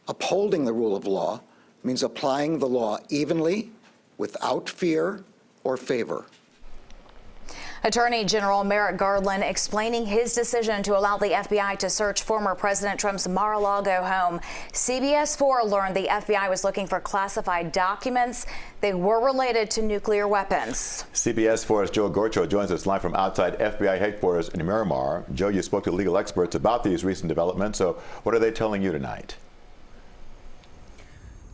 Upholding the rule of law means applying the law evenly, without fear or favor. Attorney General Merrick Garland explaining his decision to allow the FBI to search former President Trump's Mar-a-Lago home. CBS 4 learned the FBI was looking for classified documents. They were related to nuclear weapons. CBS 4's Joe Gorcho joins us live from outside FBI headquarters in Miramar. Joe, you spoke to legal experts about these recent developments, so what are they telling you tonight?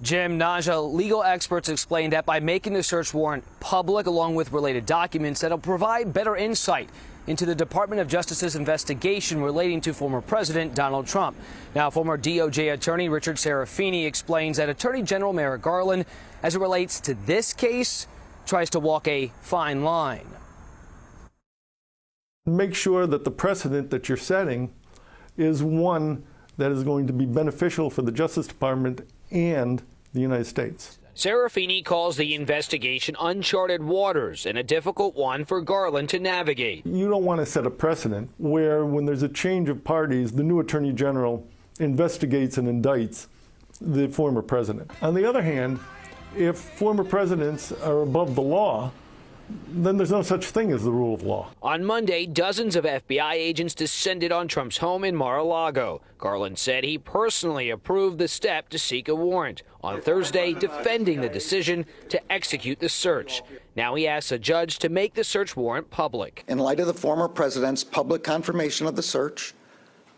Jim, Naja, legal experts explained that by making the search warrant public along with related documents, that'll provide better insight into the Department of Justice's investigation relating to former President Donald Trump. Now, former DOJ attorney Richard Serafini explains that Attorney General Merrick Garland, as it relates to this case, tries to walk a fine line. Make sure that the precedent that you're setting is one that is going to be beneficial for the Justice Department and the United States. Serafini calls the investigation uncharted waters and a difficult one for Garland to navigate. You don't want to set a precedent where when there's a change of parties, the new Attorney General investigates and indicts the former president. On the other hand, if former presidents are above the law, then there's no such thing as the rule of law. On Monday, dozens of FBI agents descended on Trump's home in Mar-a-Lago. Garland said he personally approved the step to seek a warrant. On Thursday, defending the decision to execute the search. Now he asks a judge to make the search warrant public. In light of the former president's public confirmation of the search,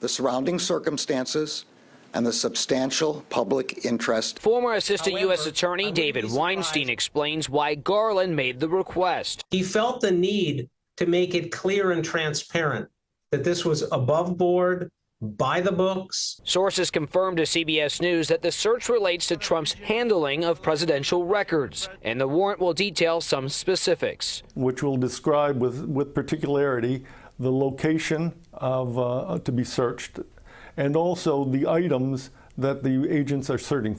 the surrounding circumstances, and the substantial public interest. Former Assistant U.S. Attorney David Weinstein explains why Garland made the request. He felt the need to make it clear and transparent that this was above board, by the books. Sources confirmed to CBS News that the search relates to Trump's handling of presidential records, and the warrant will detail some specifics. Which will describe with particularity the location of to be searched, and also the items that the agents are searching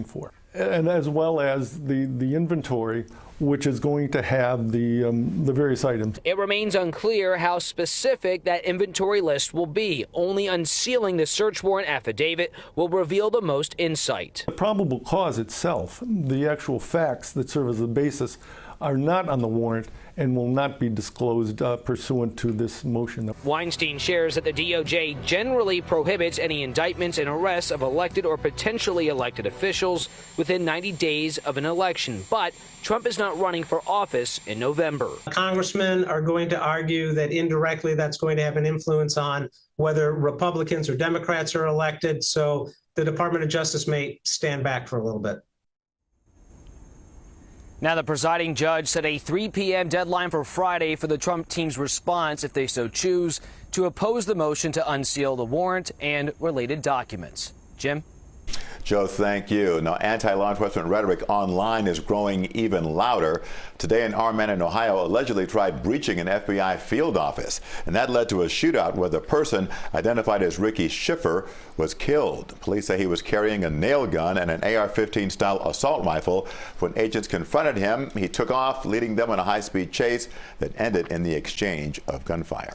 for, and as well as the inventory, which is going to have the various items. It remains unclear how specific that inventory list will be. Only unsealing the search warrant affidavit will reveal the most insight. The probable cause itself, the actual facts that serve as the basis, are not on the warrant and will not be disclosed pursuant to this motion. Weinstein shares that the DOJ generally prohibits any indictments and arrests of elected or potentially elected officials within 90 days of an election. But Trump is not running for office in November. Congressmen are going to argue that indirectly that's going to have an influence on whether Republicans or Democrats are elected. So the Department of Justice may stand back for a little bit. Now, the presiding judge set a 3 p.m. deadline for Friday for the Trump team's response, if they so choose, to oppose the motion to unseal the warrant and related documents. Jim? Joe, thank you. Now, anti-law enforcement rhetoric online is growing even louder. Today, an armed man in Ohio allegedly tried breaching an FBI field office, and that led to a shootout where the person, identified as Ricky Schiffer, was killed. Police say he was carrying a nail gun and an AR-15 style assault rifle. When agents confronted him, he took off, leading them on a high-speed chase that ended in the exchange of gunfire.